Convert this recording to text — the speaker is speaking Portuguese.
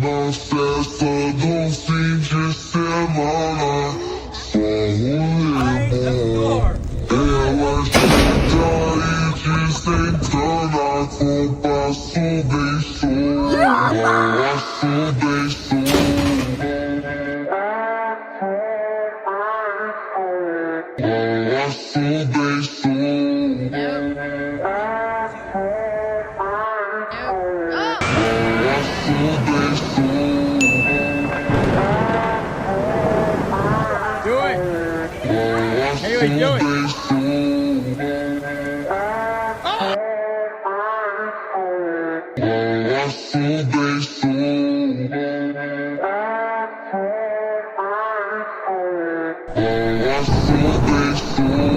na festa do fim de semana. Só rolê bom. Ela chega e desentana com passo bem solto. Passo bem solto. Passo bem solto. Do it, do it. Oh,